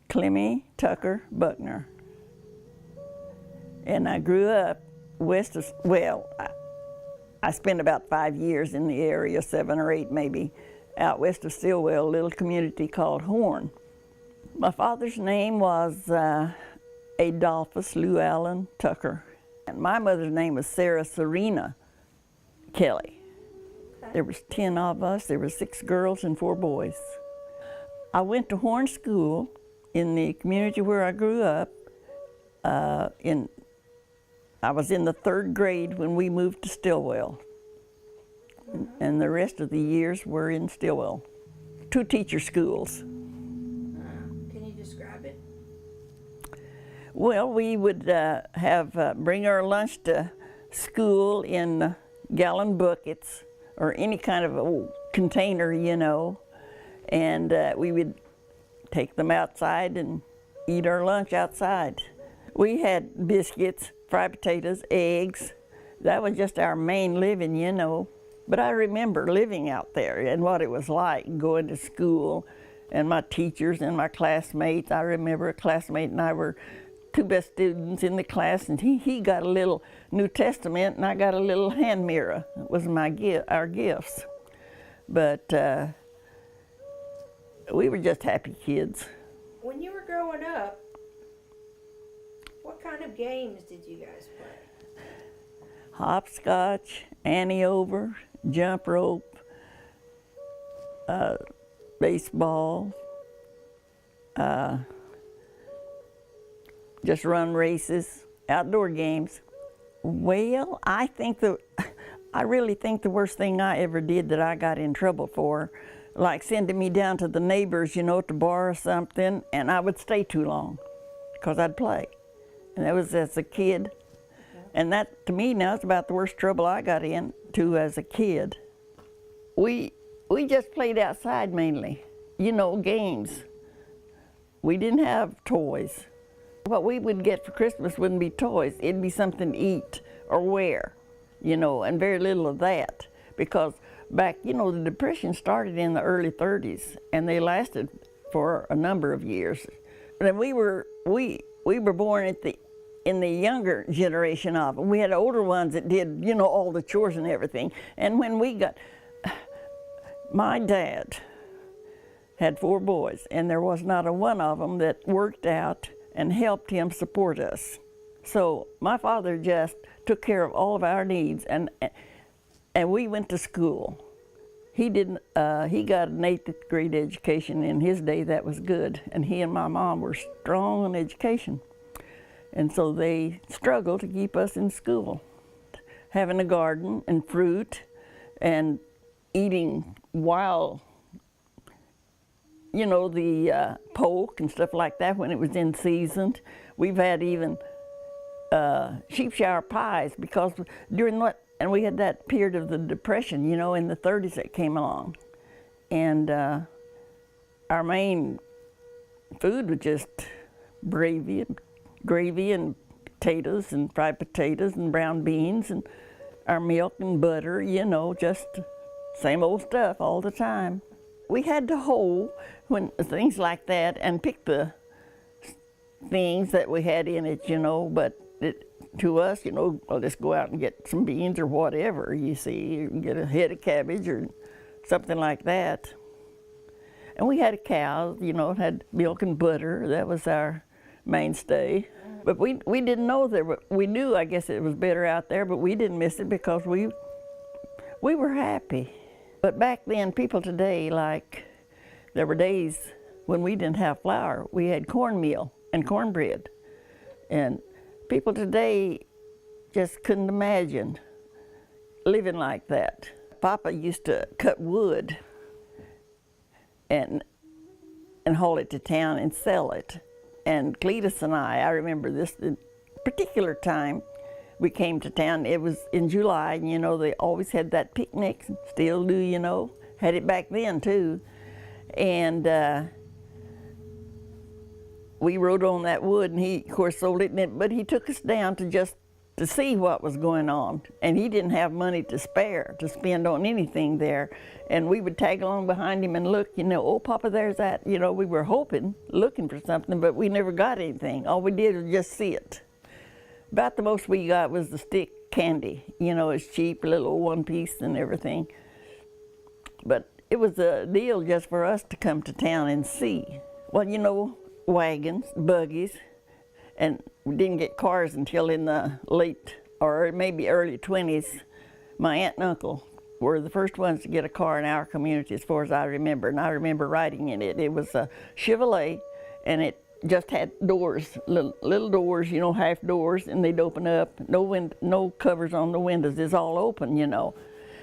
Clemmie, Tucker, Buckner. And I grew up west of, well, I spent about 5 years in the area, 7 or 8 maybe, out west of Stillwell, a little community called Horn. My father's name was Adolphus Lou Allen Tucker. And my mother's name was Sarah Serena Kelly. There was 10 of us. There were 6 girls and 4 boys. I went to Horn School in the community where I grew up. I was in the 3rd grade when we moved to Stillwell. And the rest of the years were in Stillwell. 2 teacher schools. Can you describe it? Well, we would bring our lunch to school in gallon buckets or any kind of old container, you know, and we would take them outside and eat our lunch outside. We had biscuits, fried potatoes, eggs. That was just our main living, you know. But I remember living out there and what it was like going to school and my teachers and my classmates. I remember a classmate and I were 2 best students in the class, and he got a little New Testament and I got a little hand mirror. It was our gifts. But we were just happy kids. When you were growing up, what kind of games did you guys play? Hopscotch, ante-over, jump rope, baseball, just run races, outdoor games. Well, I really think the worst thing I ever did that I got in trouble for, like sending me down to the neighbors, you know, to borrow something, and I would stay too long because I'd play. And that was as a kid. And that, to me, now is about the worst trouble I got into as a kid. We just played outside mainly, you know, games. We didn't have toys. What we would get for Christmas wouldn't be toys. It'd be something to eat or wear, you know, and very little of that. Because back, you know, the Depression started in the early 30s, and they lasted for a number of years. And we were born in the younger generation of them. We had older ones that did, you know, all the chores and everything. And when my dad had 4 boys, and there was not a one of them that worked out and helped him support us. So my father just took care of all of our needs, and we went to school. He got an 8th grade education in his day. That was good, and he and my mom were strong on education. And so they struggled to keep us in school. Having a garden and fruit and eating wild, you know, the poke and stuff like that when it was in season. We've had even sheep shower pies because and we had that period of the Depression, you know, in the 30s that came along. And our main food was just gravy and potatoes and fried potatoes and brown beans and our milk and butter, you know, just same old stuff all the time. We had to hoe when things like that and pick the things that we had in it, you know, but to us, you know, well, just go out and get some beans or whatever, you see, get a head of cabbage or something like that. And we had a cow, you know, it had milk and butter. That was our mainstay. But we didn't know we knew, I guess, it was better out there, but we didn't miss it because we were happy. But back then, people today, like, there were days when we didn't have flour. We had cornmeal and cornbread. And people today just couldn't imagine living like that. Papa used to cut wood and haul it to town and sell it. And Cletus and I remember this particular time we came to town. It was in July, and you know, they always had that picnic, still do, you know, had it back then too. And we rode on that wood, and he, of course, sold it, but he took us down to just to see what was going on. And he didn't have money to spare to spend on anything there. And we would tag along behind him and look, you know, oh, Papa, there's that. You know, we were hoping, looking for something, but we never got anything. All we did was just see it. About the most we got was the stick candy. You know, it's cheap, little one piece and everything. But it was a deal just for us to come to town and see. Well, you know, wagons, buggies, and we didn't get cars until in the late or maybe early 20s. My aunt and uncle were the first ones to get a car in our community as far as I remember, and I remember riding in it. It was a Chevrolet, and it just had doors, little doors, you know, half doors, and they'd open up. No covers on the windows. It's all open, you know.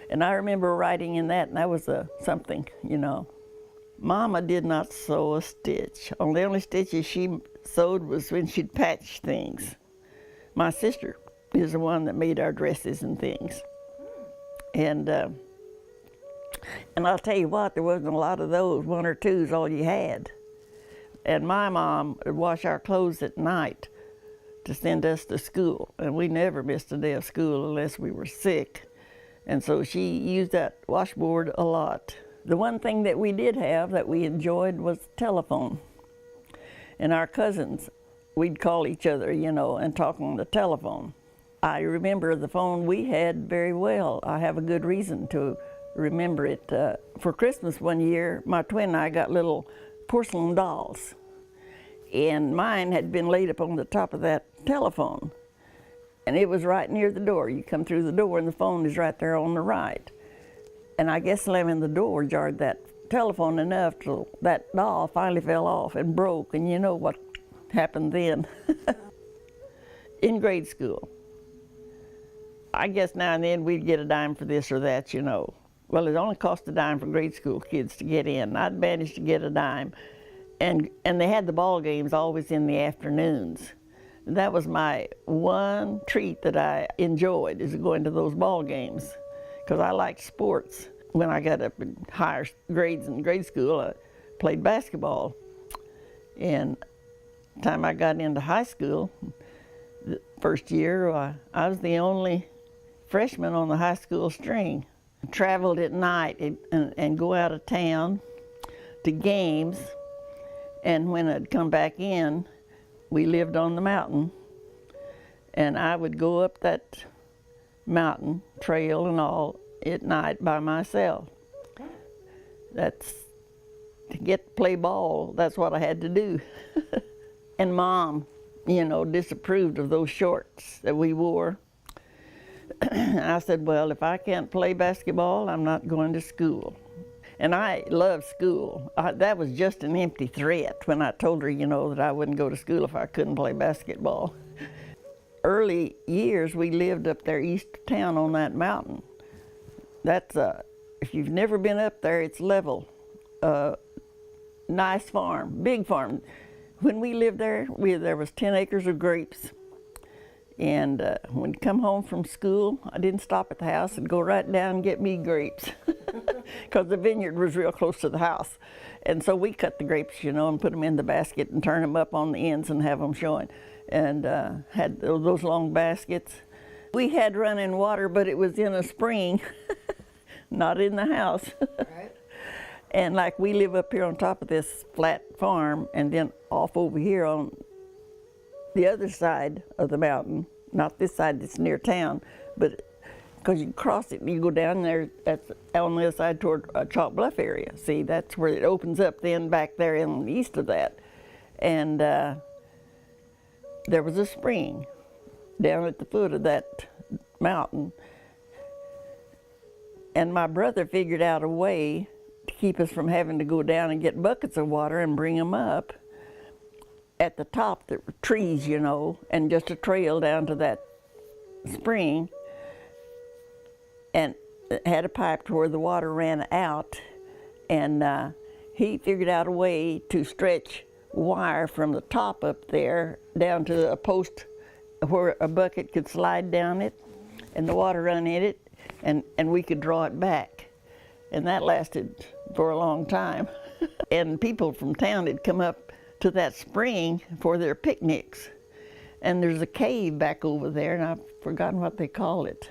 And I remember riding in that, and that was something, you know. Mama did not sew a stitch. The only stitches she sewed was when she'd patch things. My sister is the one that made our dresses and things. And I'll tell you what, there wasn't a lot of those. One or two is all you had. And my mom would wash our clothes at night to send us to school. And we never missed a day of school unless we were sick. And so she used that washboard a lot. The one thing that we did have that we enjoyed was telephone. And our cousins, we'd call each other, you know, and talk on the telephone. I remember the phone we had very well. I have a good reason to remember it. For Christmas one year, my twin and I got little porcelain dolls. And mine had been laid up on the top of that telephone. And it was right near the door. You come through the door and the phone is right there on the right. And I guess slamming the door jarred that telephone enough till that doll finally fell off and broke, and you know what happened then. In grade school, I guess now and then we'd get a dime for this or that, you know. Well, it only cost a dime for grade school kids to get in. I'd managed to get a dime. And they had the ball games always in the afternoons. That was my one treat that I enjoyed, is going to those ball games, because I liked sports. When I got up in higher grades in grade school, I played basketball. And the time I got into high school, the first year, I was the only freshman on the high school string. Traveled at night and go out of town to games. And when I'd come back in, we lived on the mountain. And I would go up that mountain trail and all at night by myself. That's to get to play ball. That's what I had to do. And Mom, you know, disapproved of those shorts that we wore. I said, well, if I can't play basketball, I'm not going to school. And I loved school. That was just an empty threat when I told her, you know, that I wouldn't go to school if I couldn't play basketball. Early years, we lived up there east of town on that mountain. That's, if you've never been up there, it's level. Nice farm, big farm. When we lived there, there was 10 acres of grapes. And when I come home from school, I didn't stop at the house and go right down and get me grapes, because the vineyard was real close to the house. And so we cut the grapes, you know, and put them in the basket and turn them up on the ends and have them showing. And had those long baskets. We had running water, but it was in a spring, not in the house. Right. And like we live up here on top of this flat farm, and then off over here on the other side of the mountain, not this side that's near town, but because you cross it and you go down there, that's on the other side toward Chalk Bluff area. See, that's where it opens up then back there in the east of that. And there was a spring down at the foot of that mountain. And my brother figured out a way to keep us from having to go down and get buckets of water and bring them up. At the top, there were trees, you know, and just a trail down to that spring, and it had a pipe to where the water ran out. And he figured out a way to stretch wire from the top up there down to a post where a bucket could slide down it and the water run in it, and we could draw it back. And that lasted for a long time. And people from town had come up to that spring for their picnics. And there's a cave back over there, and I've forgotten what they call it.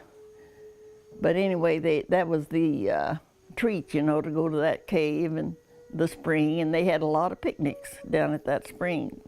But anyway, that was the treat, you know, to go to that cave and the spring, and they had a lot of picnics down at that spring.